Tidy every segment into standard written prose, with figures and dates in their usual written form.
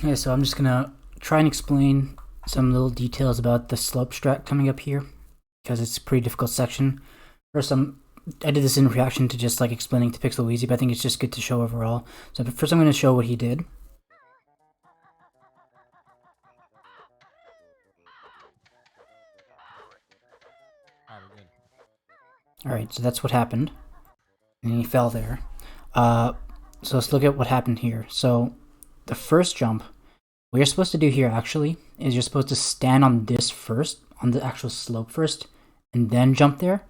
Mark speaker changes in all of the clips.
Speaker 1: Okay, so I'm just gonna try and explain some little details about the slope strat coming up here, because it's a pretty difficult section. First, I did this in reaction to just like explaining to Pixel Weezy, but I think it's just good to show overall. So first I'm going to show what he did. Alright, so that's what happened. And he fell there. So let's look at what happened here. So the first jump, what you're supposed to do here actually is you're supposed to stand on this first, on the actual slope first, and then jump there.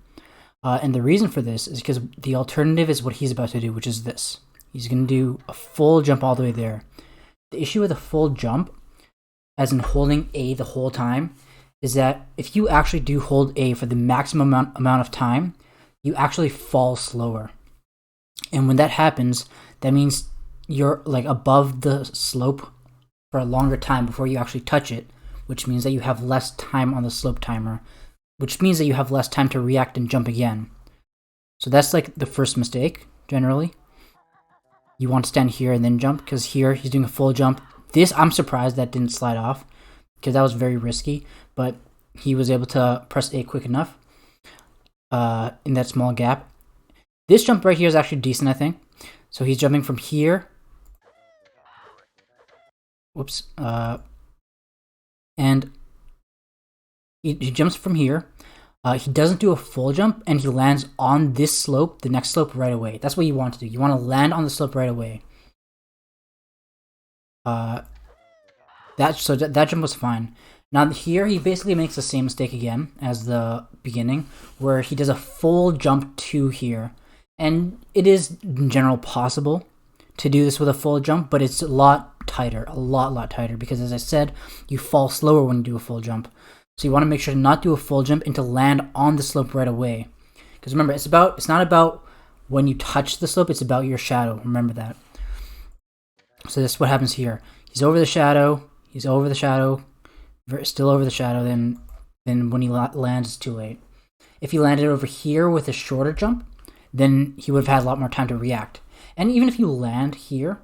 Speaker 1: And the reason for this is because the alternative is what he's about to do, which is this. He's going to do a full jump all the way there. The issue with a full jump, as in holding A the whole time, is that if you actually do hold A for the maximum amount of time, you actually fall slower. And when that happens, that means you're like above the slope for a longer time before you actually touch it, which means that you have less time on the slope timer, which means that you have less time to react and jump again. So that's like the first mistake, generally. You want to stand here and then jump, because here he's doing a full jump. This, I'm surprised that didn't slide off, because that was very risky, but he was able to press A quick enough in that small gap. This jump right here is actually decent, I think. So he's jumping from here. Whoops. And he jumps from here. He doesn't do a full jump, and he lands on this slope, the next slope, right away. That's what you want to do. You want to land on the slope right away. That jump was fine. Now here, he basically makes the same mistake again as the beginning, where he does a full jump to here. And it is, in general, possible to do this with a full jump, but it's a lot tighter, a lot tighter, because as I said, you fall slower when you do a full jump. So you want to make sure to not do a full jump and to land on the slope right away. Because remember, it's not about when you touch the slope, it's about your shadow. Remember that. So this is what happens here. He's over the shadow, still over the shadow, then when he lands, it's too late. If he landed over here with a shorter jump, then he would have had a lot more time to react. And even if you land here,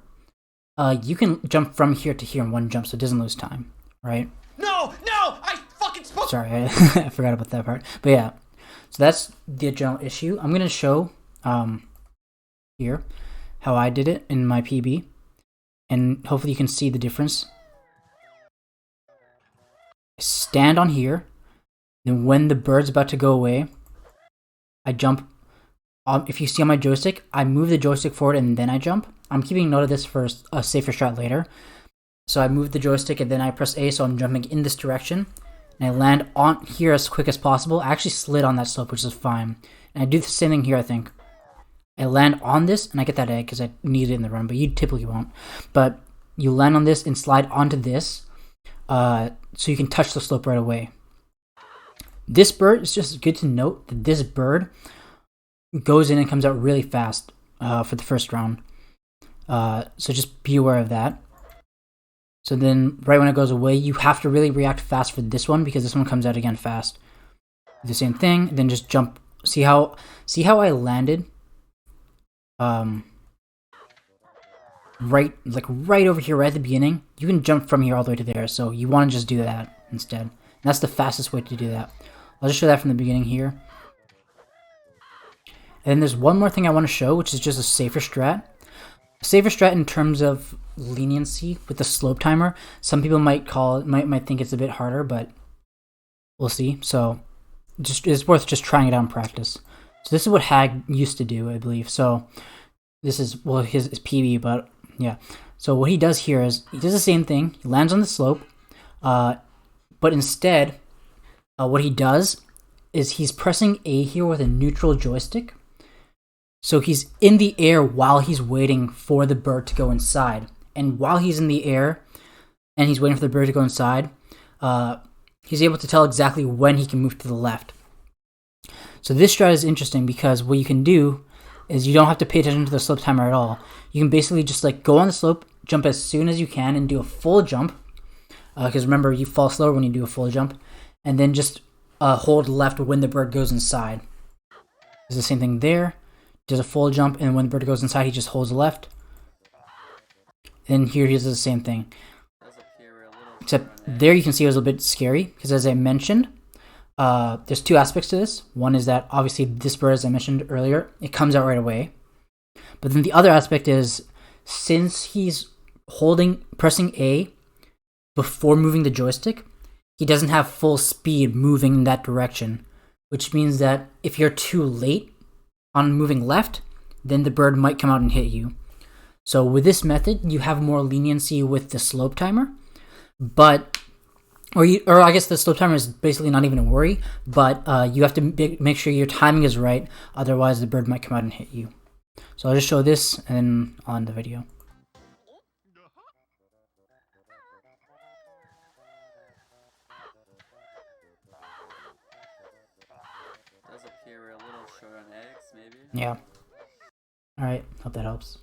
Speaker 1: you can jump from here to here in one jump, so it doesn't lose time, right?
Speaker 2: No, I fucking spoke.
Speaker 1: Sorry, I forgot about that part. But yeah, so that's the general issue. I'm gonna show here how I did it in my PB, and hopefully you can see the difference. I stand on here, then when the bird's about to go away, I jump. If you see on my joystick, I move the joystick forward and then I jump. I'm keeping note of this for a safer shot later. So I move the joystick and then I press A, so I'm jumping in this direction. And I land on here as quick as possible. I actually slid on that slope, which is fine. And I do the same thing here, I think. I land on this, and I get that egg because I need it in the run, but you typically won't. But you land on this and slide onto this, so you can touch the slope right away. This bird, it's just good to note that this bird goes in and comes out really fast for the first round. So just be aware of that. So then right when it goes away, you have to really react fast for this one, because this one comes out again fast. Do the same thing, then just jump. See how I landed? Right over here, right at the beginning. You can jump from here all the way to there, so you want to just do that instead. And that's the fastest way to do that. I'll just show that from the beginning here. And then there's one more thing I want to show, which is just a safer strat. A safer strat in terms of leniency with the slope timer. Some people might think it's a bit harder, but we'll see. So it's worth just trying it out in practice. So this is what Hag used to do, I believe. So this is, well, his PB, but yeah. So what he does here is he does the same thing. He lands on the slope, but instead, what he does is he's pressing A here with a neutral joystick. So he's in the air while he's waiting for the bird to go inside. And while he's in the air and he's waiting for the bird to go inside, he's able to tell exactly when he can move to the left. So this strat is interesting because what you can do is you don't have to pay attention to the slope timer at all. You can basically just like go on the slope, jump as soon as you can, and do a full jump. Because remember, you fall slower when you do a full jump. And then just hold left when the bird goes inside. There's the same thing there. Does a full jump, and when the bird goes inside, he just holds left. And here he does the same thing. Except there you can see it was a bit scary because, as I mentioned, there's two aspects to this. One is that obviously this bird, as I mentioned earlier, it comes out right away. But then the other aspect is, since he's pressing A before moving the joystick, he doesn't have full speed moving in that direction, which means that if you're too late on moving left, then the bird might come out and hit you. So with this method, you have more leniency with the slope timer, but or I guess the slope timer is basically not even a worry, but you have to make sure your timing is right, otherwise the bird might come out and hit you. So I'll just show this and then on the video.
Speaker 3: Does appear we're a little short on eggs, maybe?
Speaker 1: Yeah. Alright, hope that helps.